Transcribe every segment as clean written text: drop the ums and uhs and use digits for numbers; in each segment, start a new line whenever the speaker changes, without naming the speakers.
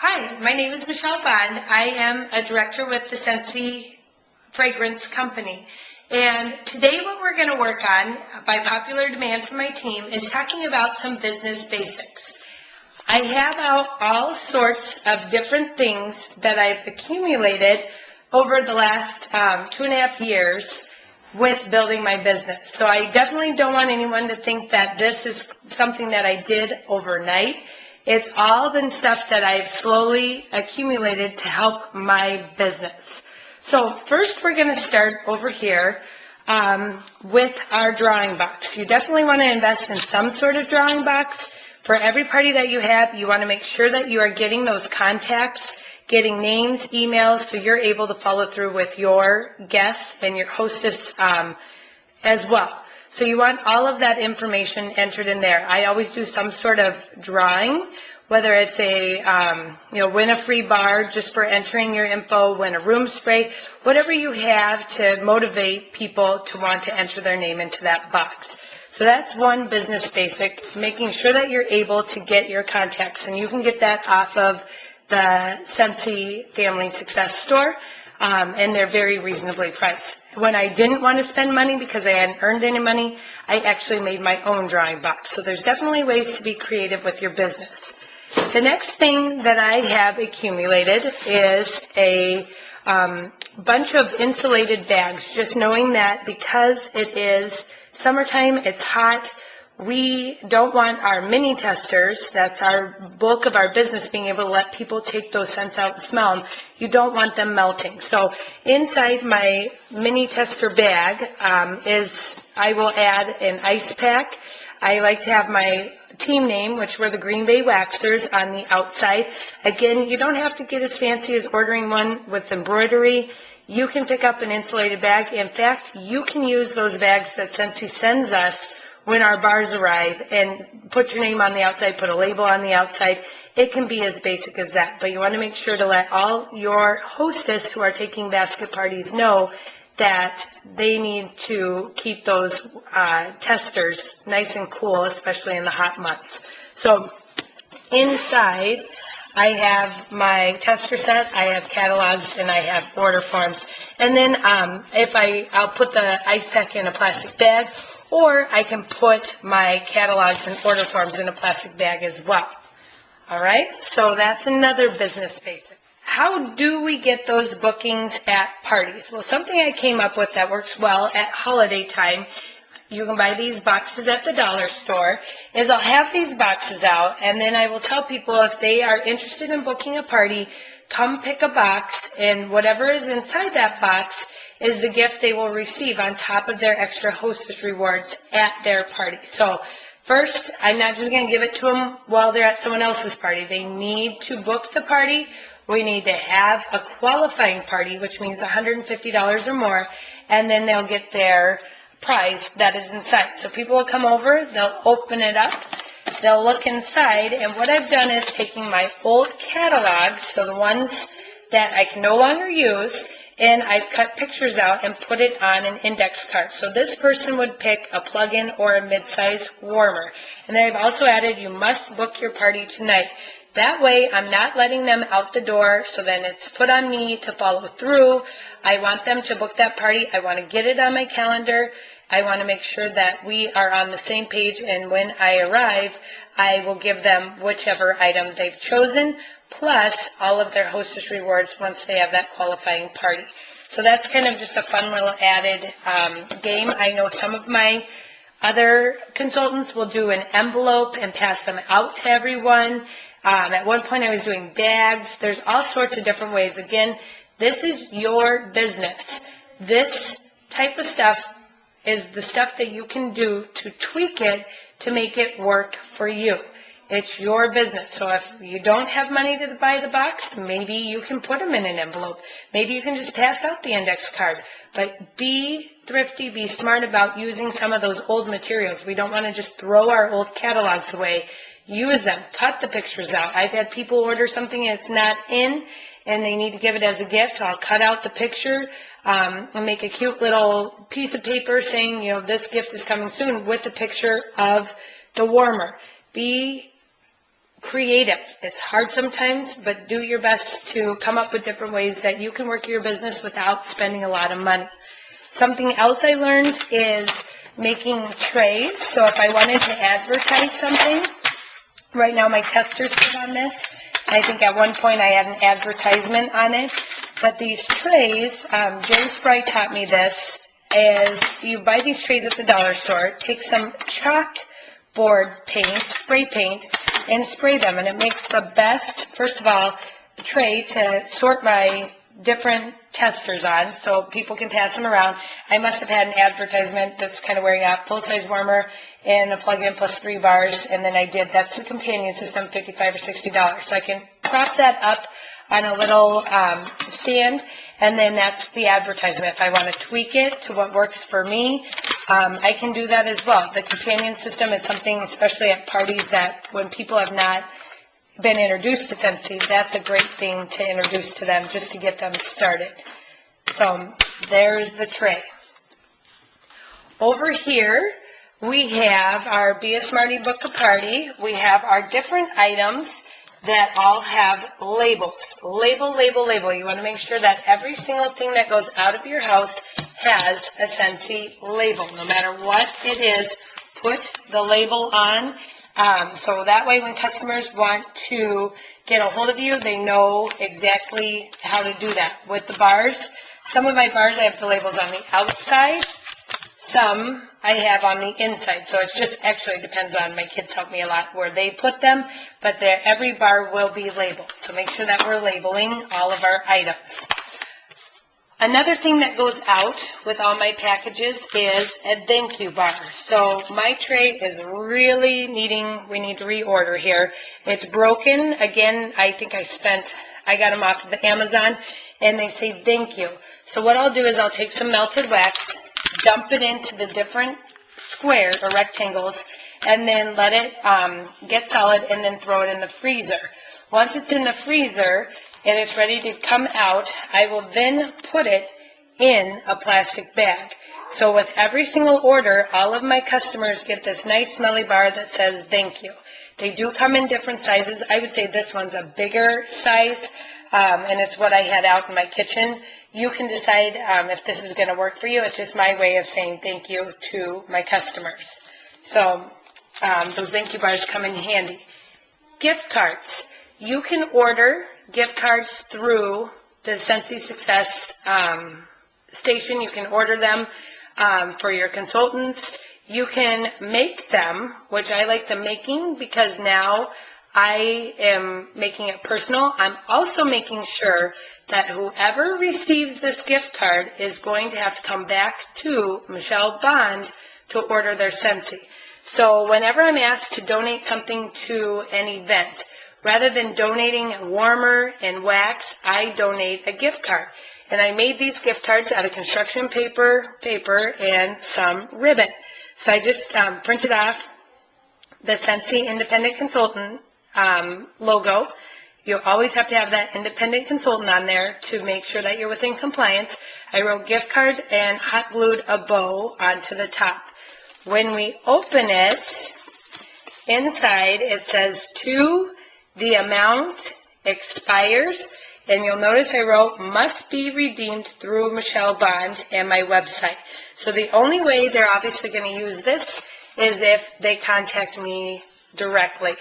Hi, my name is Michelle Bond. I am a director with the Scentsy fragrance company. And today what we're going to work on, by popular demand from my team, is talking about some business basics. I have out all sorts of different things that I've accumulated over the last 2.5 years with building my business. So I definitely don't want anyone to think that this is something that I did overnight. It's all been stuff that I've slowly accumulated to help my business. So first we're going to start over here with our drawing box. You definitely want to invest in some sort of drawing box. For every party that you have, you want to make sure that you are getting those contacts, getting names, emails, so you're able to follow through with your guests and your hostess as well. So you want all of that information entered in there. I always do some sort of drawing, whether it's a, win a free bar just for entering your info, win a room spray, whatever you have to motivate people to want to enter their name into that box. So that's one business basic, making sure that you're able to get your contacts. And you can get that off of the Scentsy Family Success Store, and they're very reasonably priced. When I didn't want to spend money because I hadn't earned any money, I actually made my own drawing box. So there's definitely ways to be creative with your business. The next thing that I have accumulated is a bunch of insulated bags, just knowing that because it is summertime, it's hot, we don't want our mini testers, that's our bulk of our business, being able to let people take those scents out and smell them. You don't want them melting. So inside my mini tester bag I will add an ice pack. I like to have my team name, which were the Green Bay Waxers, on the outside. Again, you don't have to get as fancy as ordering one with embroidery. You can pick up an insulated bag. In fact, you can use those bags that Scentsy sends us when our bars arrive and put your name on the outside, put a label on the outside. It can be as basic as that, but you want to make sure to let all your hostess who are taking basket parties know that they need to keep those testers nice and cool, especially in the hot months. So inside, I have my tester set, I have catalogs, and I have order forms. And then I'll put the ice pack in a plastic bag, or I can put my catalogs and order forms in a plastic bag as well. All right, so that's another business basic. How do we get those bookings at parties? Well, something I came up with that works well at holiday time, you can buy these boxes at the dollar store, is I'll have these boxes out, and then I will tell people if they are interested in booking a party, come pick a box, and whatever is inside that box is the gift they will receive on top of their extra hostess rewards at their party. So first, I'm not just going to give it to them while they're at someone else's party. They need to book the party. We need to have a qualifying party, which means $150 or more, and then they'll get their prize that is inside. So people will come over, they'll open it up, they'll look inside, and what I've done is taking my old catalogs, so the ones that I can no longer use, and I've cut pictures out and put it on an index card. So this person would pick a plug-in or a mid-size warmer. And then I've also added, you must book your party tonight. That way, I'm not letting them out the door, so then it's put on me to follow through. I want them to book that party. I want to get it on my calendar. I want to make sure that we are on the same page, and when I arrive, I will give them whichever item they've chosen, plus all of their hostess rewards once they have that qualifying party. So that's kind of just a fun little added game. I know some of my other consultants will do an envelope and pass them out to everyone. At one point I was doing bags. There's all sorts of different ways. Again, this is your business. This type of stuff is the stuff that you can do to tweak it to make it work for you. It's your business. So if you don't have money to buy the box, maybe you can put them in an envelope. Maybe you can just pass out the index card. But be thrifty, be smart about using some of those old materials. We don't want to just throw our old catalogs away. Use them. Cut the pictures out. I've had people order something and it's not in, and they need to give it as a gift. I'll cut out the picture and make a cute little piece of paper saying, this gift is coming soon with a picture of the warmer. Be creative. It's hard sometimes, but do your best to come up with different ways that you can work your business without spending a lot of money. Something else I learned is making trays. So if I wanted to advertise something, right now my testers sit on this. I think at one point I had an advertisement on it. But these trays, Joe Spry taught me this, is you buy these trays at the dollar store, take some chalkboard paint, spray paint, and spray them. And it makes the best, first of all, tray to sort my different testers on so people can pass them around. I must have had an advertisement that's kind of wearing out, full-size warmer and a plug-in plus 3 bars, and then I did, that's the companion system, $55 or $60. So I can prop that up on a little stand, and then that's the advertisement. If I want to tweak it to what works for me, I can do that as well. The companion system is something, especially at parties, that when people have not been introduced to Scentsy, that's a great thing to introduce to them just to get them started. So there's the tray. Over here, we have our Be a Smarty Book a Party. We have our different items that all have labels. Label, label, label. You want to make sure that every single thing that goes out of your house has a Scentsy label. No matter what it is, put the label on. So that way when customers want to get a hold of you, they know exactly how to do that. With the bars, some of my bars I have the labels on the outside, some I have on the inside. So it's just, actually depends on, my kids help me a lot where they put them, but every bar will be labeled. So make sure that we're labeling all of our items. Another thing that goes out with all my packages is a thank you bar. So my tray is really we need to reorder here. It's broken. Again, I think I got them off of Amazon, and they say thank you. So what I'll do is I'll take some melted wax, dump it into the different squares or rectangles, and then let it get solid, and then throw it in the freezer. Once it's in the freezer, and it's ready to come out, I will then put it in a plastic bag. So with every single order, all of my customers get this nice smelly bar that says thank you. They do come in different sizes. I would say this one's a bigger size, and it's what I had out in my kitchen. You can decide if this is going to work for you. It's just my way of saying thank you to my customers. So those thank you bars come in handy. Gift cards. You can order gift cards through the Scentsy Success station. You can order them for your consultants. You can make them, which I like the making because now I am making it personal. I'm also making sure that whoever receives this gift card is going to have to come back to Michelle Bond to order their Scentsy. So whenever I'm asked to donate something to an event, rather than donating a warmer and wax, I donate a gift card. And I made these gift cards out of construction paper, and some ribbon. So I just printed off the Scentsy Independent Consultant logo. You always have to have that independent consultant on there to make sure that you're within compliance. I wrote gift card and hot glued a bow onto the top. When we open it, inside it says to the amount expires, and you'll notice I wrote must be redeemed through Michelle Bond and my website. So the only way they're obviously going to use this is if they contact me directly.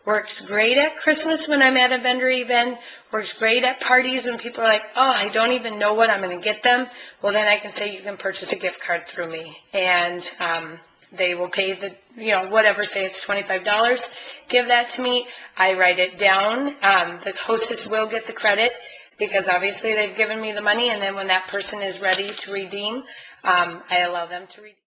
Works great at Christmas when I'm at a vendor event. Works great at parties when people are like, oh, I don't even know what I'm going to get them. Well, then I can say you can purchase a gift card through me. And they will pay the, whatever, say it's $25. Give that to me. I write it down. The hostess will get the credit because obviously they've given me the money. And then when that person is ready to redeem, I allow them to redeem.